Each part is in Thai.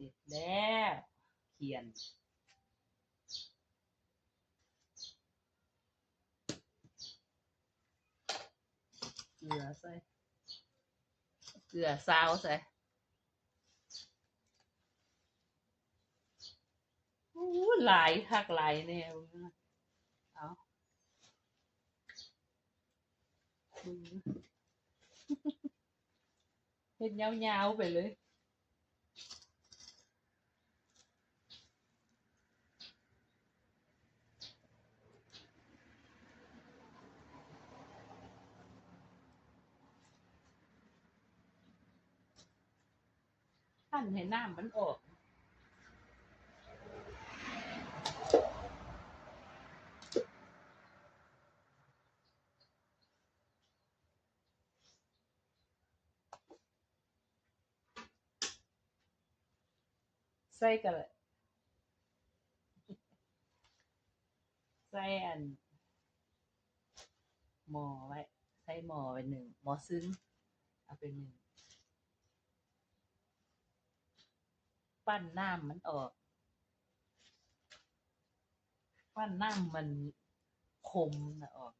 เสร็จแล้วเขียนเกลือใส่เกลือซาวใส่หลายคักหลายเนี่ยเอาเฮ็ดยาวๆไปเลยหั่นให้น้ำมันออกใส่กันเลยใส่อันหม้อไว้ใส่หม้อไว้หนึ่งหม้อซึ้งเอาไปหนึ่งปั้นน้ำมันออกปั้นน้ำมันขมน่ะออก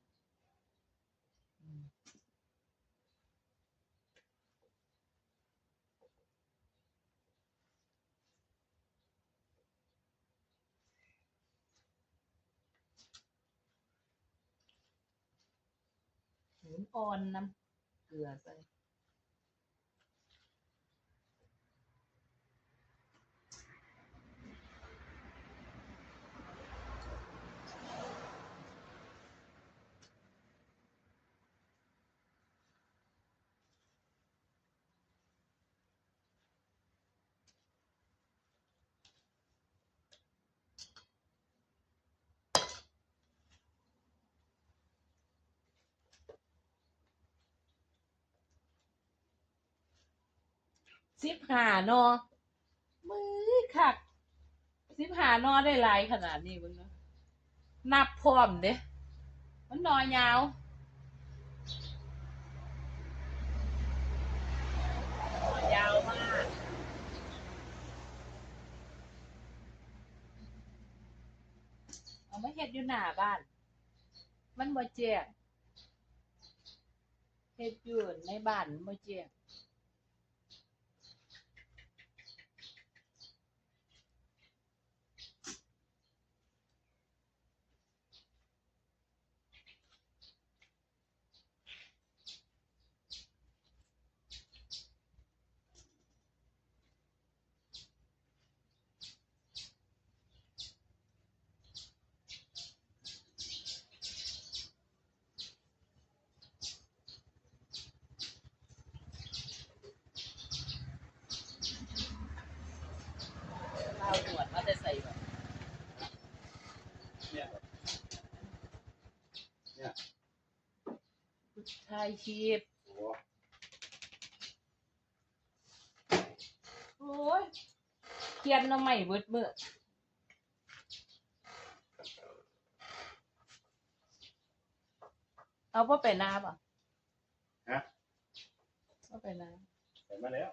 หมุนอ่อนน้ำเกลือใส่15 นอมือคัก15 นอได้หลายขนาดนี้เบิ่งเนาะนับพร้อมเด้มันนอยาวยาวมากเอามาเฮ็ดอยู่หน้าบ้านมันบ่แจ้งเฮ็ดอยู่ในบ้านมันบ่แจ้งเอาหนวดมาแต่ใส่บ่เนี่ยเนี่ยผู้ชายชีพโอ้โอ้ยเขียนหน่อไม้เบิดมื้อเอาบ่ไปนาบ่ฮะบ่ไปนาเห็นมาแล้ว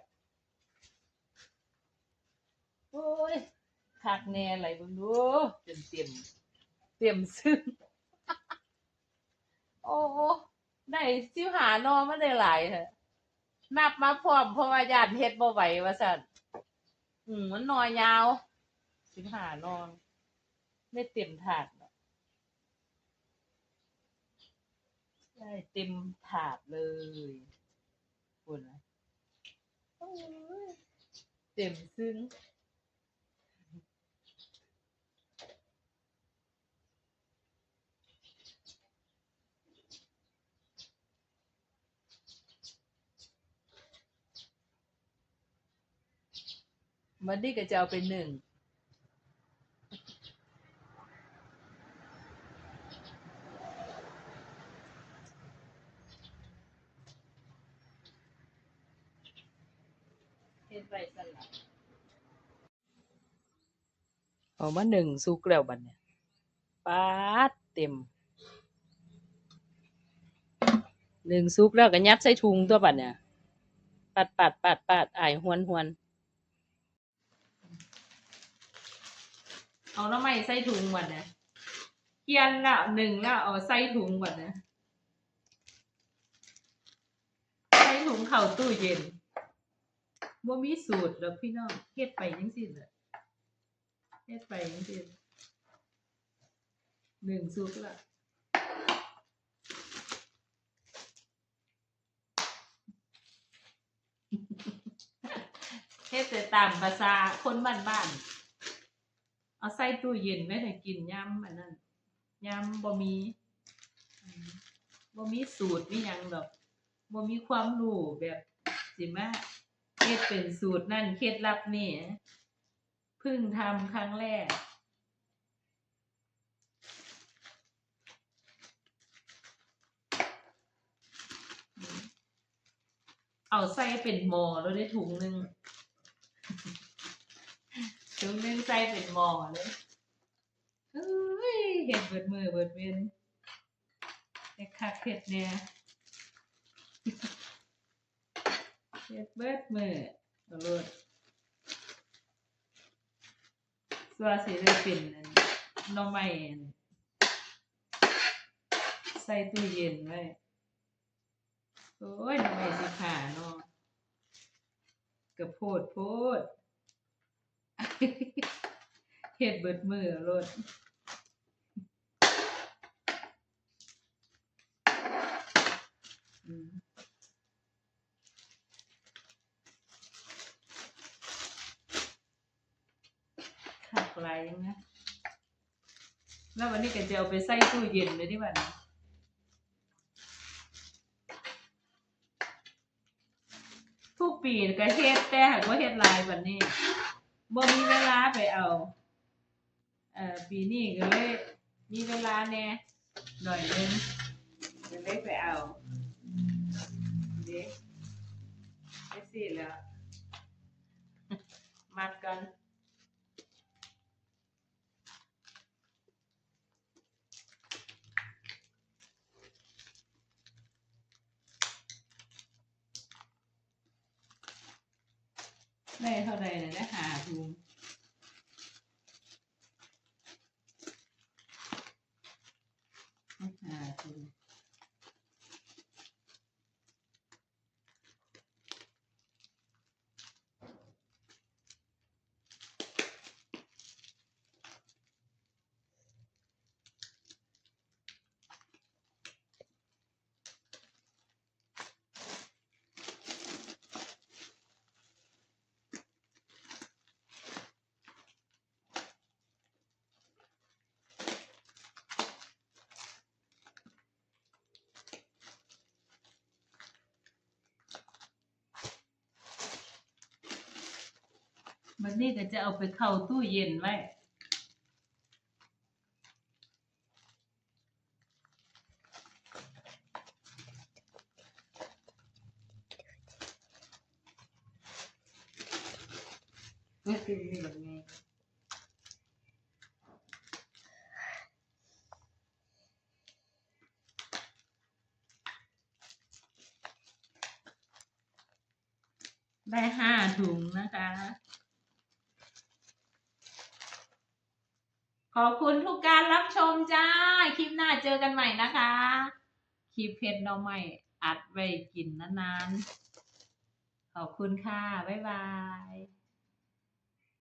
โอ้ยคักแน่ไหลเบิ่งดูจนเต็มซึ้งโอ้ได้15 นอมาได้หลายแท้นับมาพร้อมเพราะว่าย้านเฮ็ดบ่ไหวว่าซั่นมันนอยาว15 นอได้เต็มถาดเนาะได้เต็มถาดเลยพุ่นน่ะโอ้ยเต็มซึ้งบัดนี้ก็จะเอาไปนึ่งเฮ็ดไว้ซั่นล่ะเอามานึ่งสุกแล้วบัดนี้ป๊าดเต็มนึ่งสุกแล้วก็ยัดใส่ถุงตัวบัดเนี่ยปัดอ้ายหวน เอาหน้ำไม้ใส่ถุงก่อนนะเคี่ยนละหนึ่งแล้วเอาใส่ถุงก่อนนะใส่ถุงเข้าตู้เย็นบ่มีสูตรดอกพี่น้องเฮ็ดไปจังซี่แหละเฮ็ดไปจังซี่หนึ่งสุกละเฮ็ดแต่ตามภาษาคนบ้านๆเอาใส่ตู้เย็นไว้ให้กินยามอันนั้นยามบ่มีสูตรมีหยังดอกบ่มีความรู้แบบสิมาเฮ็ดเป็นสูตรนั่นเคล็ดลับนี่เพิ่งทำครั้งแรกเอาใส่เป็นหม้อแล้วได้ถุงหนึ่งใส่เป็นหม้อเลยเอ้ยเฮ็ดเบิดมื้อเบิดเว้นเฮ็ดคักเฮ็ดแหน่เฮ็ดเบิดมื้อเอาโลดสัวสิได้เป็นอันหน่อไม้อันใส่ตู้เย็นไว้โอ้ยหน่อไม้สิขาเนาะก็โพด เฮ็ดเบิดมื้อเอาโลดคักหลายจังนะแล้ววันนี้ก็จะเอาไปใส่ตู้เย็นเลยดีกว่านะทุกปีก็เฮ็ดแต่หากว่าเฮ็ดหลายบัดนี้บ่มีเวลาไปเอาปีนี้ก็เลยมีเวลาแหน่หน่อยนึงก็เลยไปเอาเด้จังซี่แหล้วมัดกันได้เท่าใดน่ะได้5ถุง5ถุงบัดนี้ก็จะเอาไปเข้าตู้เย็นไว้ก็คือแบบนี้ได้5ถุงนะคะขอบคุณทุกการรับชมจ้าคลิปหน้าเจอกันใหม่นะคะคลิปเผ็ดหน่อไม้อัดไว้กินนานๆขอบคุณค่ะบ๊ายบาย